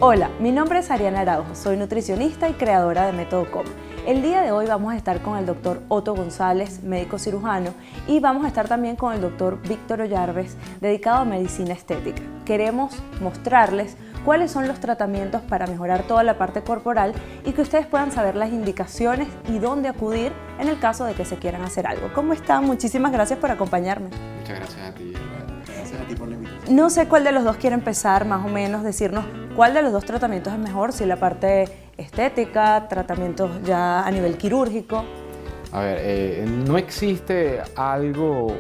Hola, mi nombre es Ariana Araujo, soy nutricionista y creadora de Método Com. El día de hoy vamos a estar con el doctor Otto González, médico cirujano, y vamos a estar también con el doctor Víctor Ollarves, dedicado a medicina estética. Queremos mostrarles cuáles son los tratamientos para mejorar toda la parte corporal y que ustedes puedan saber las indicaciones y dónde acudir en el caso de que se quieran hacer algo. ¿Cómo están? Muchísimas gracias por acompañarme. Muchas gracias a ti. Gracias a ti por la invitación. No sé cuál de los dos quiere empezar, más o menos, decirnos cuál de los dos tratamientos es mejor, si la parte estética, tratamientos ya a nivel quirúrgico. A ver, no existe algo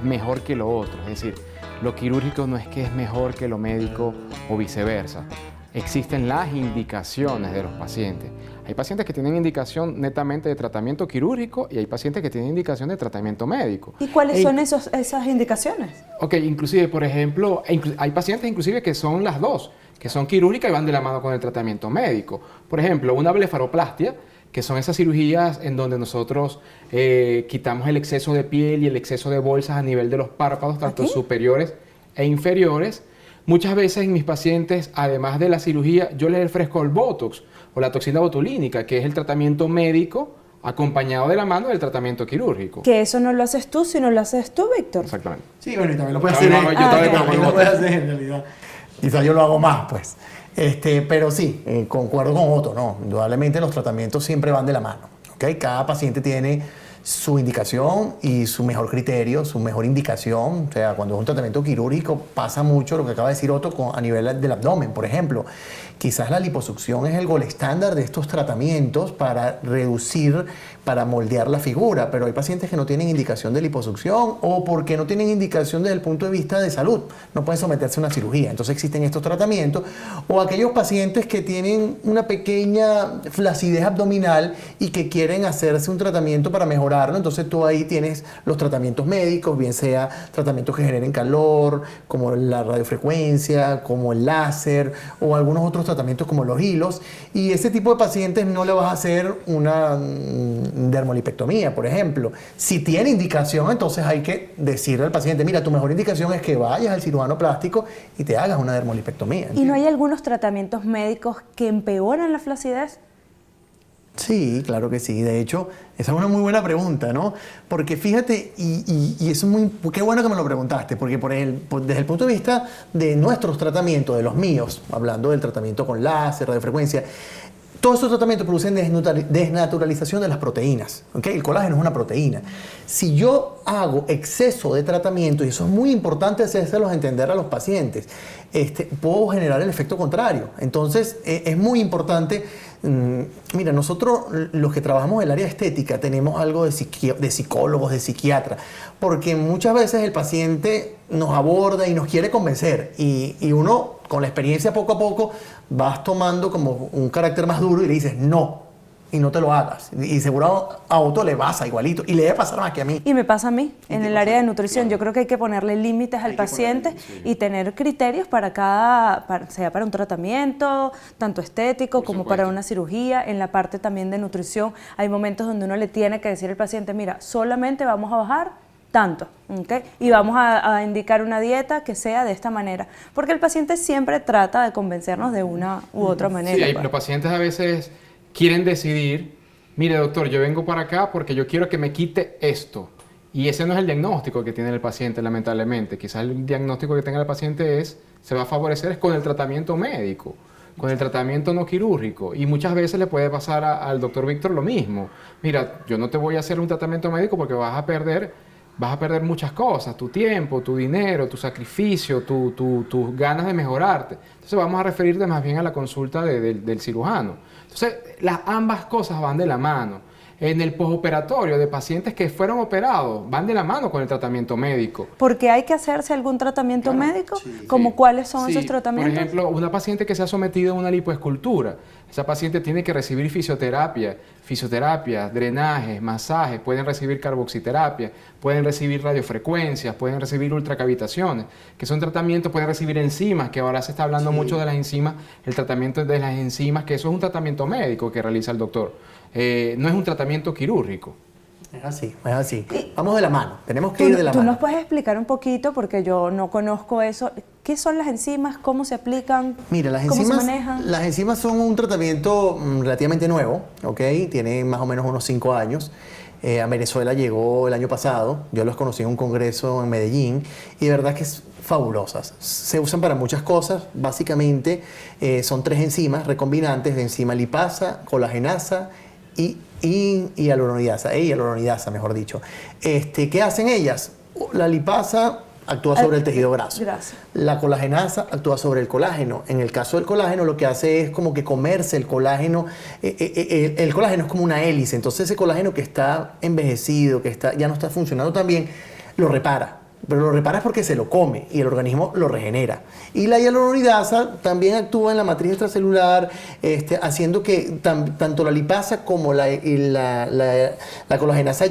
mejor que lo otro, es decir, lo quirúrgico no es que es mejor que lo médico o viceversa. Existen las indicaciones de los pacientes. Hay pacientes que tienen indicación netamente de tratamiento quirúrgico y hay pacientes que tienen indicación de tratamiento médico. ¿Y cuáles son esas indicaciones? Ok, inclusive, por ejemplo, hay pacientes inclusive que son las dos, que son quirúrgicas y van de la mano con el tratamiento médico. Por ejemplo, una blefaroplastia, que son esas cirugías en donde nosotros quitamos el exceso de piel y el exceso de bolsas a nivel de los párpados, tanto superiores e inferiores. Muchas veces en mis pacientes, además de la cirugía, yo les ofrezco el Botox o la toxina botulínica, que es el tratamiento médico acompañado de la mano del tratamiento quirúrgico. Que eso no lo haces tú, sino lo haces tú, Víctor. Exactamente. Sí, bueno, y también lo puedes hacer. También lo puedes hacer en realidad. Quizás yo lo hago más, pues. Pero sí, concuerdo con Otto, ¿no? Indudablemente los tratamientos siempre van de la mano, ¿ok? Cada paciente tiene su indicación y su mejor criterio, su mejor indicación. O sea, cuando es un tratamiento quirúrgico pasa mucho lo que acaba de decir Otto a nivel del abdomen, por ejemplo. Quizás la liposucción es el gol estándar de estos tratamientos para reducir, para moldear la figura, pero hay pacientes que no tienen indicación de liposucción o porque no tienen indicación desde el punto de vista de salud, no pueden someterse a una cirugía. Entonces existen estos tratamientos, o aquellos pacientes que tienen una pequeña flacidez abdominal y que quieren hacerse un tratamiento para mejorarlo. Entonces tú ahí tienes los tratamientos médicos, bien sea tratamientos que generen calor, como la radiofrecuencia, como el láser o algunos otros tratamientos como los hilos, y ese tipo de pacientes no le vas a hacer una dermolipectomía, por ejemplo. Si tiene indicación, entonces hay que decirle al paciente, mira, tu mejor indicación es que vayas al cirujano plástico y te hagas una dermolipectomía. ¿Entiendes? ¿Y no hay algunos tratamientos médicos que empeoran la flacidez? Sí, claro que sí. De hecho, esa es una muy buena pregunta, ¿no? Porque fíjate, y eso es muy... Qué bueno que me lo preguntaste, porque desde el punto de vista de nuestros tratamientos, de los míos, hablando del tratamiento con láser, radiofrecuencia, todos estos tratamientos producen desnaturalización de las proteínas, ¿okay? El colágeno es una proteína. Si yo hago exceso de tratamiento, y eso es muy importante hacérselos entender a los pacientes, puedo generar el efecto contrario. Entonces, es muy importante. Mira, nosotros los que trabajamos en el área estética tenemos algo de psicólogos, de psiquiatras, porque muchas veces el paciente nos aborda y nos quiere convencer y uno con la experiencia poco a poco vas tomando como un carácter más duro y le dices no. Y no te lo hagas. Y seguro a Otto le pasa igualito. Y le debe pasar más que a mí. Y me pasa a mí, en el área de nutrición. Yo creo que hay que ponerle límites al paciente y tener criterios para sea para un tratamiento, tanto estético como para una cirugía. En la parte también de nutrición, hay momentos donde uno le tiene que decir al paciente, mira, solamente vamos a bajar tanto, ¿okay? Y vamos a indicar una dieta que sea de esta manera. Porque el paciente siempre trata de convencernos de una u otra manera. Sí, los pacientes a veces quieren decidir, mire doctor, yo vengo para acá porque yo quiero que me quite esto. Y ese no es el diagnóstico que tiene el paciente, lamentablemente. Quizás el diagnóstico que tenga el paciente se va a favorecer con el tratamiento médico, con el tratamiento no quirúrgico. Y muchas veces le puede pasar al doctor Víctor lo mismo. Mira, yo no te voy a hacer un tratamiento médico porque vas a perder muchas cosas, tu tiempo, tu dinero, tu sacrificio, tus ganas de mejorarte. Entonces vamos a referirte más bien a la consulta del cirujano. Entonces ambas cosas van de la mano. en el postoperatorio de pacientes que fueron operados, van de la mano con el tratamiento médico. ¿Porque hay que hacerse algún tratamiento médico? ¿Como cuáles son esos tratamientos? Por ejemplo, una paciente que se ha sometido a una lipoescultura, esa paciente tiene que recibir fisioterapia, drenajes, masajes, pueden recibir carboxiterapia, pueden recibir radiofrecuencias, pueden recibir ultracavitaciones, que son tratamientos, pueden recibir enzimas, que ahora se está hablando mucho de las enzimas, el tratamiento de las enzimas, que eso es un tratamiento médico que realiza el doctor, no es un tratamiento quirúrgico. Es así, es así. Vamos de la mano, tenemos que ir de la mano. ¿Tú nos puedes explicar un poquito, porque yo no conozco eso, qué son las enzimas, cómo se aplican, Mira, cómo se manejan? Las enzimas son un tratamiento relativamente nuevo, ¿ok? Tiene más o menos unos 5 años. A Venezuela llegó el año pasado, yo los conocí en un congreso en Medellín y de verdad que es fabulosas. Se usan para muchas cosas, básicamente son 3 enzimas recombinantes de enzima lipasa, colagenasa y hialuronidasa, mejor dicho. ¿Qué hacen ellas? La lipasa actúa sobre el tejido graso. La colagenasa actúa sobre el colágeno. En el caso del colágeno, lo que hace es como que comerse el colágeno. El colágeno es como una hélice. Entonces, ese colágeno que está envejecido, ya no está funcionando tan bien, lo repara. Pero lo repara porque se lo come y el organismo lo regenera. Y la hialuronidasa también actúa en la matriz extracelular, haciendo que tanto la lipasa como la colagenasa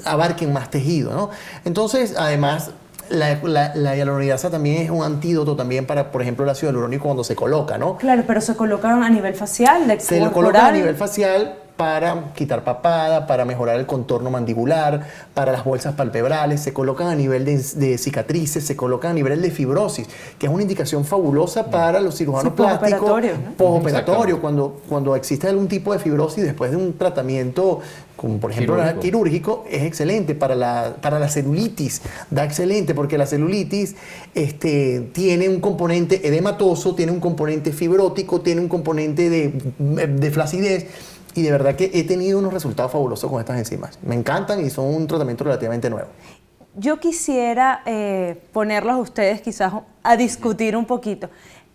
abarquen más tejido, ¿no? Entonces, además, la hialuronidasa también es un antídoto también para, por ejemplo, el ácido hialurónico cuando se coloca, ¿no? Claro, pero se colocan a nivel facial, se lo colocan a nivel facial para quitar papada, para mejorar el contorno mandibular, para las bolsas palpebrales, se colocan a nivel de cicatrices, se colocan a nivel de fibrosis, que es una indicación fabulosa para los cirujanos plásticos. Postoperatorio, cuando existe algún tipo de fibrosis después de un tratamiento, como por ejemplo quirúrgico, es excelente. Para la celulitis, da excelente, porque la celulitis tiene un componente edematoso, tiene un componente fibrótico, tiene un componente de flacidez. Y de verdad que he tenido unos resultados fabulosos con estas enzimas. Me encantan y son un tratamiento relativamente nuevo. Yo quisiera ponerlos a ustedes quizás a discutir un poquito.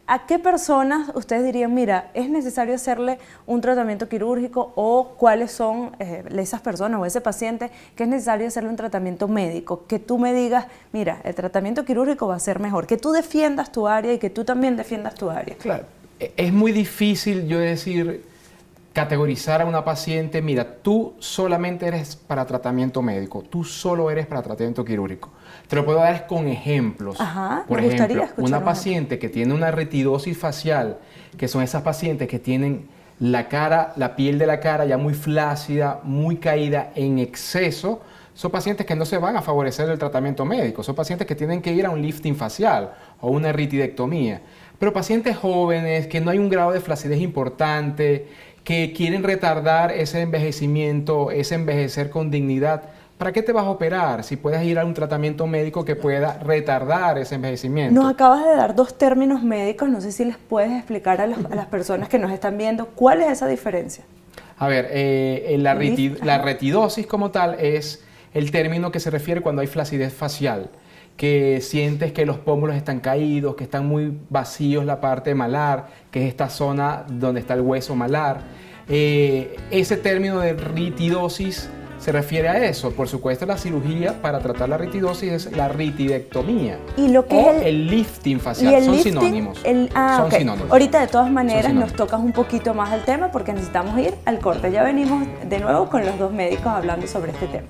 ¿A qué personas ustedes dirían, mira, es necesario hacerle un tratamiento quirúrgico, o cuáles son esas personas o ese paciente que es necesario hacerle un tratamiento médico? Que tú me digas, mira, el tratamiento quirúrgico va a ser mejor. Que tú defiendas tu área y que tú también defiendas tu área. Claro, es muy difícil yo categorizar a una paciente, mira, tú solamente eres para tratamiento médico, tú solo eres para tratamiento quirúrgico. Te lo puedo dar con ejemplos. Por ejemplo, una paciente que tiene una retidosis facial, que son esas pacientes que tienen la piel de la cara ya muy flácida, muy caída en exceso, son pacientes que no se van a favorecer el tratamiento médico, son pacientes que tienen que ir a un lifting facial o una ritidectomía. Pero pacientes jóvenes, que no hay un grado de flacidez importante, que quieren retardar ese envejecimiento, ese envejecer con dignidad, ¿para qué te vas a operar si puedes ir a un tratamiento médico que pueda retardar ese envejecimiento? Nos acabas de dar 2 términos médicos, no sé si les puedes explicar a las personas que nos están viendo, ¿cuál es esa diferencia? A ver, la retidosis como tal es el término que se refiere cuando hay flacidez facial, que sientes que los pómulos están caídos, que están muy vacíos la parte malar, que es esta zona donde está el hueso malar. Ese término de ritidosis se refiere a eso. Por supuesto, la cirugía para tratar la ritidosis es la ritidectomía. Y lo que es el lifting facial, son sinónimos. Son sinónimos. Ahorita, de todas maneras, nos tocas un poquito más el tema porque necesitamos ir al corte. Ya venimos de nuevo con los 2 médicos hablando sobre este tema.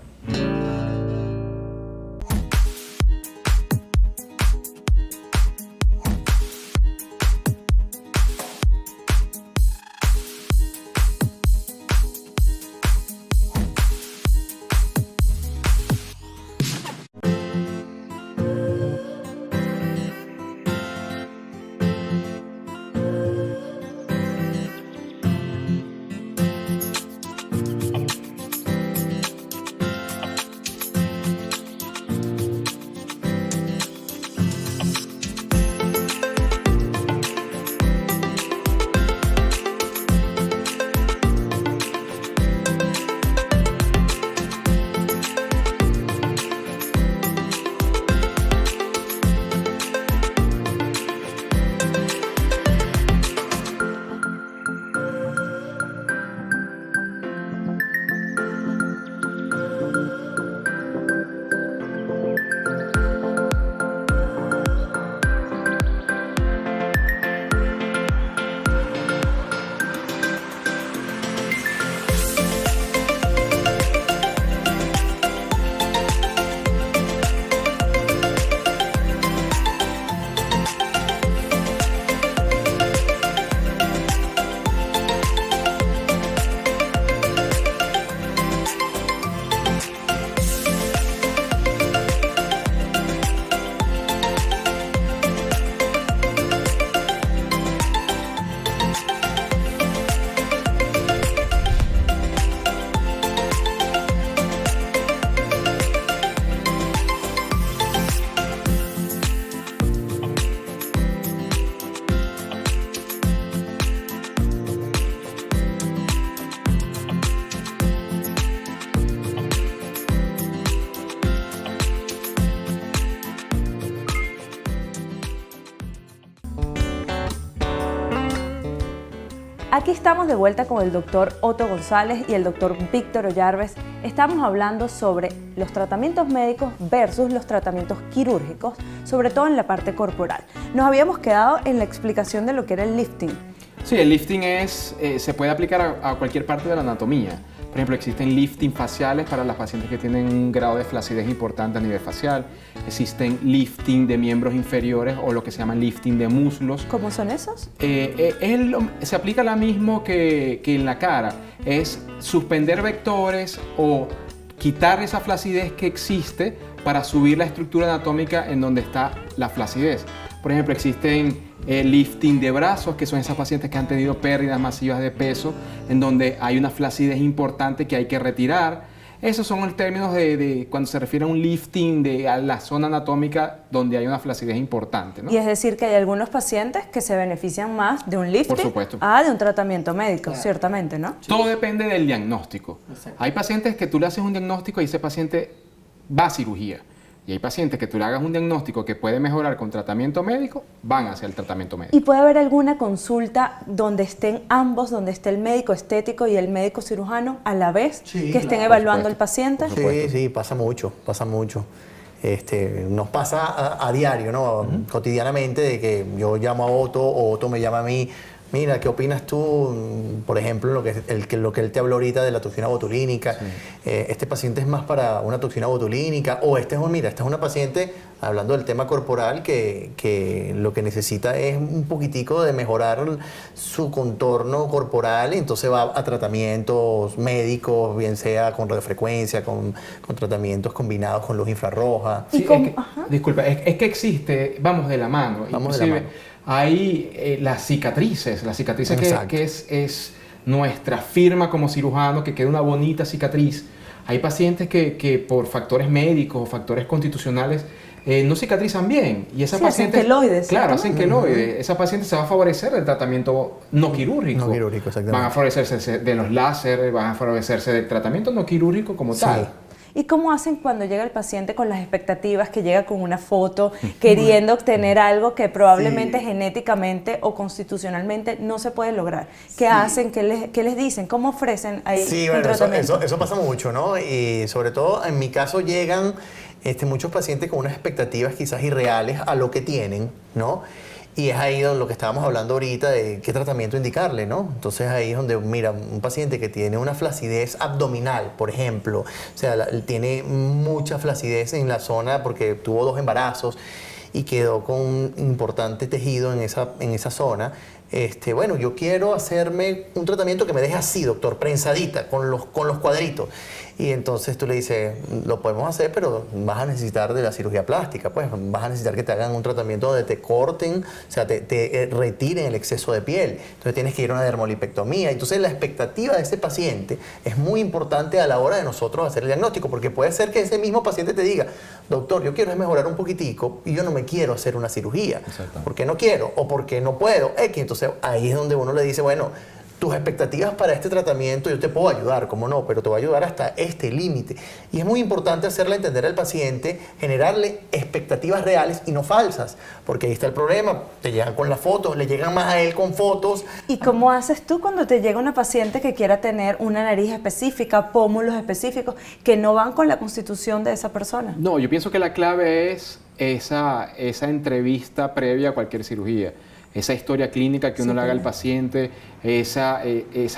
Aquí estamos de vuelta con el doctor Otto González y el doctor Víctor Ollarves. Estamos hablando sobre los tratamientos médicos versus los tratamientos quirúrgicos, sobre todo en la parte corporal. Nos habíamos quedado en la explicación de lo que era el lifting. Sí, el lifting se puede aplicar a cualquier parte de la anatomía. Por ejemplo, existen lifting faciales para las pacientes que tienen un grado de flacidez importante a nivel facial. Existen lifting de miembros inferiores o lo que se llama lifting de muslos. ¿Cómo son esos? Se aplica lo mismo que en la cara. Es suspender vectores o quitar esa flacidez que existe para subir la estructura anatómica en donde está la flacidez. Por ejemplo, existen lifting de brazos, que son esas pacientes que han tenido pérdidas masivas de peso, en donde hay una flacidez importante que hay que retirar. Esos son los términos de cuando se refiere a un lifting a la zona anatómica donde hay una flacidez importante, ¿no? Y es decir que hay algunos pacientes que se benefician más de un lifting Por supuesto. de un tratamiento médico, ciertamente, ¿no? Todo depende del diagnóstico. Exacto. Hay pacientes que tú le haces un diagnóstico y ese paciente va a cirugía. Y hay pacientes que tú le hagas un diagnóstico que puede mejorar con tratamiento médico, van hacia el tratamiento médico. ¿Y puede haber alguna consulta donde estén ambos, donde esté el médico estético y el médico cirujano a la vez, Sí, que estén claro, evaluando por al paciente? Por supuesto. Sí, pasa mucho, pasa mucho. Nos pasa a diario, ¿no? Cotidianamente, de que yo llamo a Otto o Otto me llama a mí. Mira, ¿qué opinas tú, por ejemplo, lo que él te habló ahorita de la toxina botulínica? Sí. Este paciente es más para una toxina botulínica, o esta es una paciente, hablando del tema corporal, que lo que necesita es un poquitico de mejorar su contorno corporal, y entonces va a tratamientos médicos, bien sea con radiofrecuencia, con tratamientos combinados con luz infrarroja. ¿Y Sí, cómo? disculpa, es que existe, vamos de la mano. Vamos de la mano. Hay las cicatrices Exacto. que es nuestra firma como cirujano, que queda una bonita cicatriz. Hay pacientes que por factores médicos o factores constitucionales no cicatrizan bien. Y esa Sí, hacen paciente, queloides, claro, ¿cierto? hacen queloides. Esa paciente se va a favorecer del tratamiento no quirúrgico. No quirúrgico, exactamente. Van a favorecerse de los láser, van a favorecerse del tratamiento no quirúrgico como Sí. tal. ¿Y cómo hacen cuando llega el paciente con las expectativas, que llega con una foto, queriendo obtener algo que probablemente genéticamente o constitucionalmente no se puede lograr? ¿Qué hacen? ¿Qué les dicen? ¿Cómo ofrecen ahí Sí, un bueno, tratamiento? eso pasa mucho, ¿no? Y sobre todo, en mi caso, llegan muchos pacientes con unas expectativas quizás irreales a lo que tienen, ¿no? Y es ahí donde lo que estábamos hablando ahorita de qué tratamiento indicarle, ¿no? Entonces ahí es donde, mira, un paciente que tiene una flacidez abdominal, por ejemplo, o sea, tiene mucha flacidez en la zona porque tuvo 2 embarazos y quedó con un importante tejido en esa zona. Bueno, yo quiero hacerme un tratamiento que me deje así, doctor, prensadita, con los cuadritos. Y entonces tú le dices, lo podemos hacer, pero vas a necesitar de la cirugía plástica, pues vas a necesitar que te hagan un tratamiento donde te corten, o sea, te retiren el exceso de piel. Entonces tienes que ir a una dermolipectomía. Entonces la expectativa de ese paciente es muy importante a la hora de nosotros hacer el diagnóstico, porque puede ser que ese mismo paciente te diga, doctor, yo quiero mejorar un poquitico y yo no me quiero hacer una cirugía. Porque no quiero o porque no puedo. Entonces ahí es donde uno le dice, bueno, tus expectativas para este tratamiento yo te puedo ayudar, cómo no, pero te voy a ayudar hasta este límite. Y es muy importante hacerle entender al paciente, generarle expectativas reales y no falsas, porque ahí está el problema, te llegan con las fotos, le llegan más a él con fotos. ¿Y cómo haces tú cuando te llega una paciente que quiera tener una nariz específica, pómulos específicos, que no van con la constitución de esa persona? No, yo pienso que la clave es esa entrevista previa a cualquier cirugía. Esa historia clínica que uno le haga al paciente, esa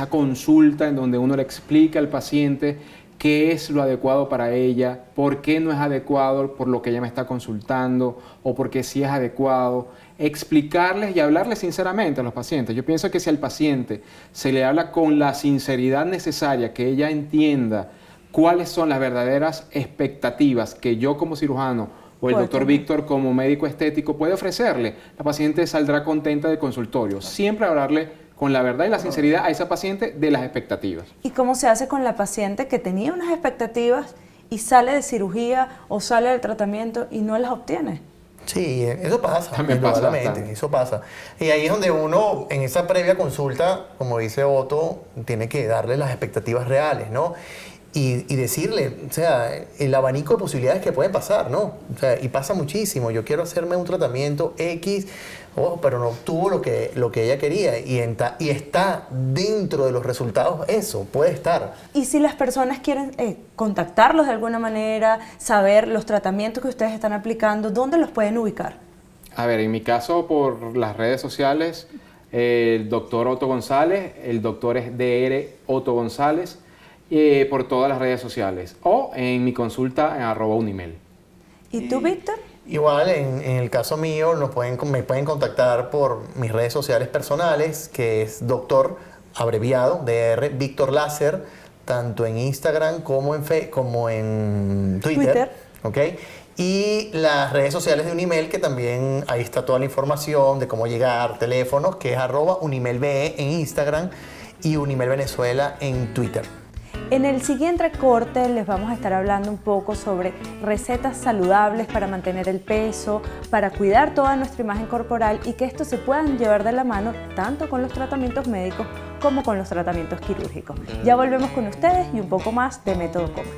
consulta en donde uno le explica al paciente qué es lo adecuado para ella, por qué no es adecuado por lo que ella me está consultando o por qué sí es adecuado. Explicarles y hablarles sinceramente a los pacientes. Yo pienso que si al paciente se le habla con la sinceridad necesaria, que ella entienda cuáles son las verdaderas expectativas que yo como cirujano o el doctor Víctor como médico estético puede ofrecerle, la paciente saldrá contenta del consultorio. Siempre hablarle con la verdad y la sinceridad a esa paciente de las expectativas. ¿Y cómo se hace con la paciente que tenía unas expectativas y sale de cirugía o sale del tratamiento y no las obtiene? Sí, eso pasa. También pasa indudablemente, bastante. eso pasa. Y ahí es donde uno, en esa previa consulta, como dice Otto, tiene que darle las expectativas reales, ¿no? y decirle, o sea, el abanico de posibilidades que pueden pasar, ¿no? O sea, y pasa muchísimo. Yo quiero hacerme un tratamiento X, pero no obtuvo lo que ella quería y está dentro de los resultados eso, puede estar. Y si las personas quieren contactarlos de alguna manera, saber los tratamientos que ustedes están aplicando, ¿dónde los pueden ubicar? A ver, en mi caso, por las redes sociales, el doctor Otto González, el doctor es Dr. Otto González, por todas las redes sociales, o en mi consulta en @unimel. ¿Y tú, Víctor? Igual, en el caso mío, me pueden contactar por mis redes sociales personales, que es doctor, abreviado, Dr. Víctor Láser, tanto en Instagram como en Twitter. ¿Ok? Y las redes sociales de Unimel, que también ahí está toda la información de cómo llegar, teléfonos, que es @unimelbe en Instagram y Unimel Venezuela en Twitter. En el siguiente corte les vamos a estar hablando un poco sobre recetas saludables para mantener el peso, para cuidar toda nuestra imagen corporal y que esto se puedan llevar de la mano tanto con los tratamientos médicos como con los tratamientos quirúrgicos. Ya volvemos con ustedes y un poco más de Método Coma.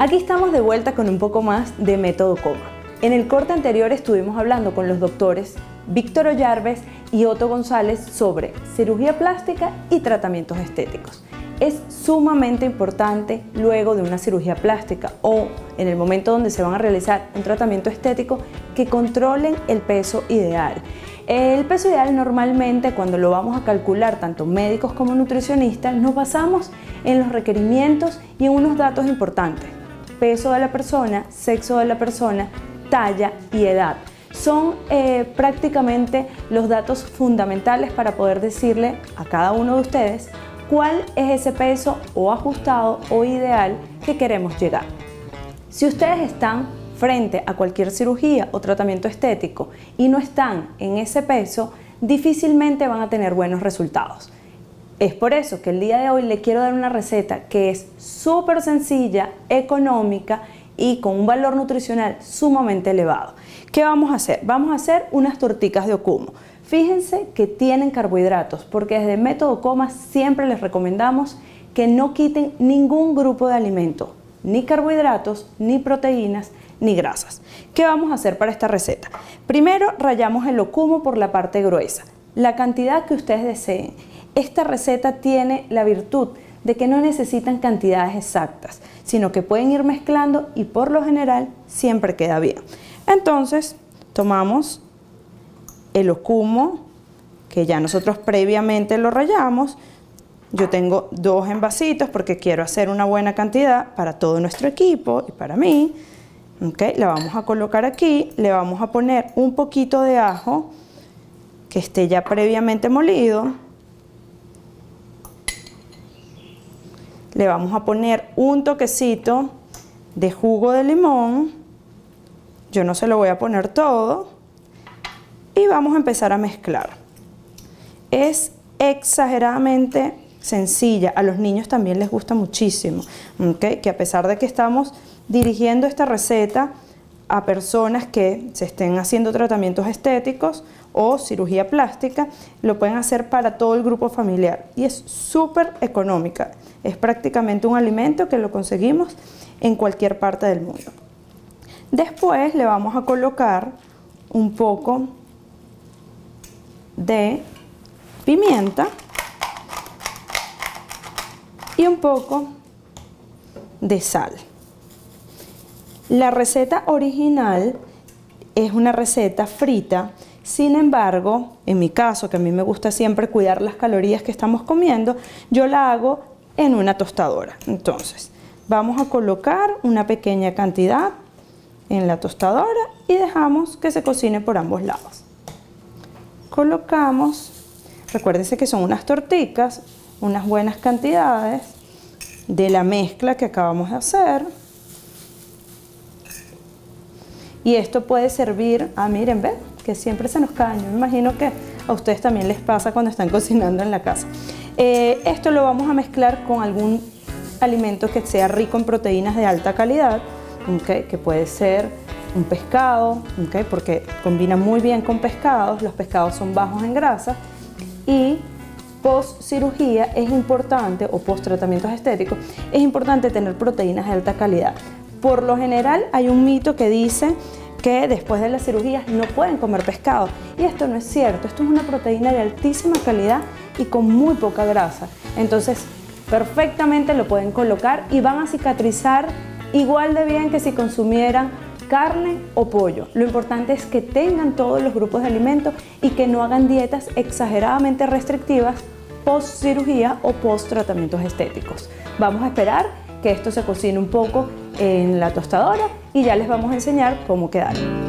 Aquí estamos de vuelta con un poco más de Método Coma. En el corte anterior estuvimos hablando con los doctores Víctor Oyarbes y Otto González sobre cirugía plástica y tratamientos estéticos. Es sumamente importante luego de una cirugía plástica o en el momento donde se van a realizar un tratamiento estético que controlen el peso ideal. El peso ideal normalmente cuando lo vamos a calcular tanto médicos como nutricionistas nos basamos en los requerimientos y en unos datos importantes. Peso de la persona, sexo de la persona, talla y edad. Son prácticamente los datos fundamentales para poder decirle a cada uno de ustedes cuál es ese peso o ajustado o ideal que queremos llegar. Si ustedes están frente a cualquier cirugía o tratamiento estético y no están en ese peso, difícilmente van a tener buenos resultados. Es por eso que el día de hoy le quiero dar una receta que es súper sencilla, económica y con un valor nutricional sumamente elevado. ¿Qué vamos a hacer? Vamos a hacer unas torticas de okumo. Fíjense que tienen carbohidratos porque desde Método Coma siempre les recomendamos que no quiten ningún grupo de alimento, ni carbohidratos, ni proteínas, ni grasas. ¿Qué vamos a hacer para esta receta? Primero rallamos el okumo por la parte gruesa, la cantidad que ustedes deseen. Esta receta tiene la virtud de que no necesitan cantidades exactas, sino que pueden ir mezclando y por lo general siempre queda bien. Entonces, tomamos el okumo, que ya nosotros previamente lo rallamos. Yo tengo 2 envasitos porque quiero hacer una buena cantidad para todo nuestro equipo y para mí. Okay, la vamos a colocar aquí, le vamos a poner un poquito de ajo que esté ya previamente molido. Le vamos a poner un toquecito de jugo de limón. Yo no se lo voy a poner todo. Y vamos a empezar a mezclar. Es exageradamente sencilla. A los niños también les gusta muchísimo. ¿Okay? Que a pesar de que estamos dirigiendo esta receta a personas que se estén haciendo tratamientos estéticos o cirugía plástica, lo pueden hacer para todo el grupo familiar. Y es súper económica. Es prácticamente un alimento que lo conseguimos en cualquier parte del mundo. Después le vamos a colocar un poco de pimienta y un poco de sal. La receta original es una receta frita. Sin embargo, en mi caso, que a mí me gusta siempre cuidar las calorías que estamos comiendo, yo la hago en una tostadora. Entonces, vamos a colocar una pequeña cantidad en la tostadora y dejamos que se cocine por ambos lados. Colocamos, recuérdense que son unas torticas, unas buenas cantidades de la mezcla que acabamos de hacer. Y esto puede servir, miren, ¿ven? Que siempre se nos cae. Yo me imagino que a ustedes también les pasa cuando están cocinando en la casa. Esto lo vamos a mezclar con algún alimento que sea rico en proteínas de alta calidad, ¿okay? Que puede ser un pescado, ¿okay? Porque combina muy bien con pescados. Los pescados son bajos en grasa. Y post cirugía es importante, o post tratamientos estéticos, es importante tener proteínas de alta calidad. Por lo general hay un mito que dice que después de las cirugías no pueden comer pescado, y esto no es cierto. Esto es una proteína de altísima calidad y con muy poca grasa. Entonces perfectamente lo pueden colocar y van a cicatrizar igual de bien que si consumieran carne o pollo. Lo importante es que tengan todos los grupos de alimentos y que no hagan dietas exageradamente restrictivas post cirugía o post tratamientos estéticos. Vamos a esperar que esto se cocine un poco en la tostadora y ya les vamos a enseñar cómo quedaron.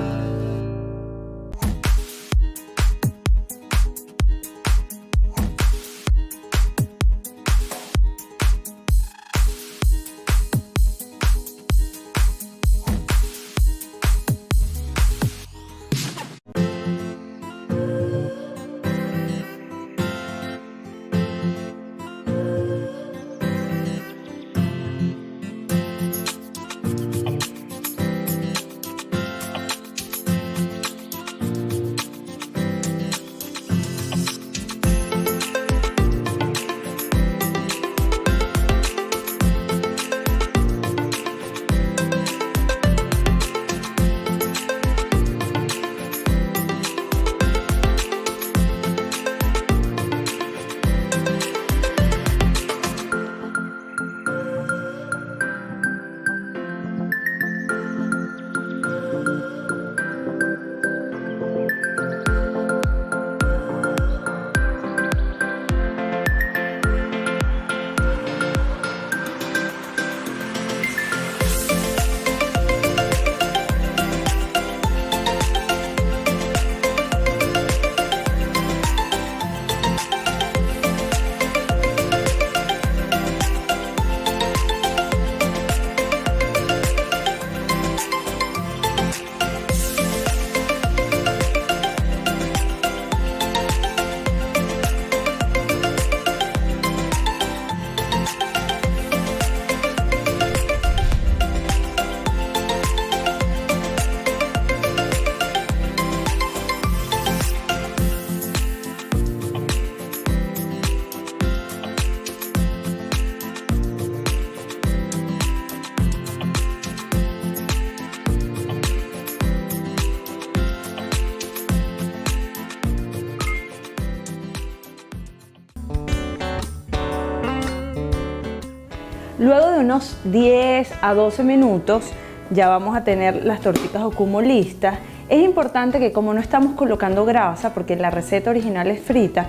Luego de unos 10 a 12 minutos ya vamos a tener las tortitas okumo listas. Es importante que, como no estamos colocando grasa, porque la receta original es frita,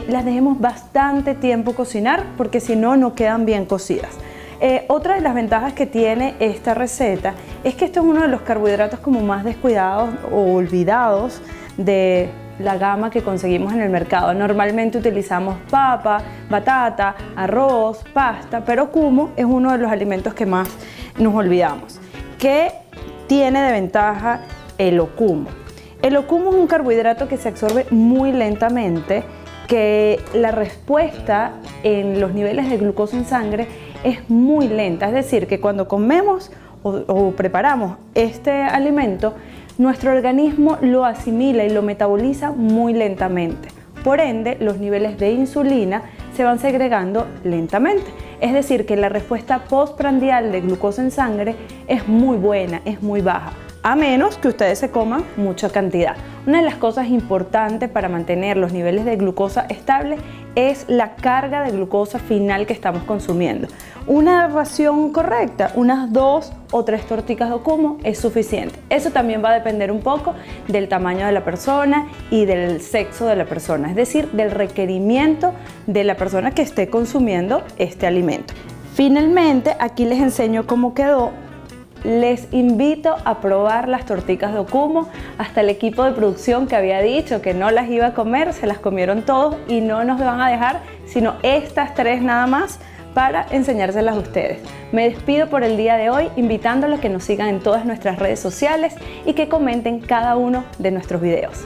las dejemos bastante tiempo cocinar, porque si no, no quedan bien cocidas. Otra de las ventajas que tiene esta receta es que esto es uno de los carbohidratos como más descuidados o olvidados de la gama que conseguimos en el mercado. Normalmente utilizamos papa, batata, arroz, pasta, pero kumo es uno de los alimentos que más nos olvidamos. ¿Qué tiene de ventaja el okumo? El okumo es un carbohidrato que se absorbe muy lentamente, que la respuesta en los niveles de glucosa en sangre es muy lenta, es decir, que cuando comemos o preparamos este alimento, nuestro organismo lo asimila y lo metaboliza muy lentamente. Por ende, los niveles de insulina se van segregando lentamente. Es decir, que la respuesta postprandial de glucosa en sangre es muy buena, es muy baja, a menos que ustedes se coman mucha cantidad. Una de las cosas importantes para mantener los niveles de glucosa estables es la carga de glucosa final que estamos consumiendo. Una ración correcta, unas 2 o 3 torticas de okumo es suficiente. Eso también va a depender un poco del tamaño de la persona y del sexo de la persona, es decir, del requerimiento de la persona que esté consumiendo este alimento. Finalmente, aquí les enseño cómo quedó. Les invito a probar las torticas de okumo. Hasta el equipo de producción que había dicho que no las iba a comer, se las comieron todos y no nos van a dejar sino estas 3 nada más para enseñárselas a ustedes. Me despido por el día de hoy invitándolos a que nos sigan en todas nuestras redes sociales y que comenten cada uno de nuestros videos.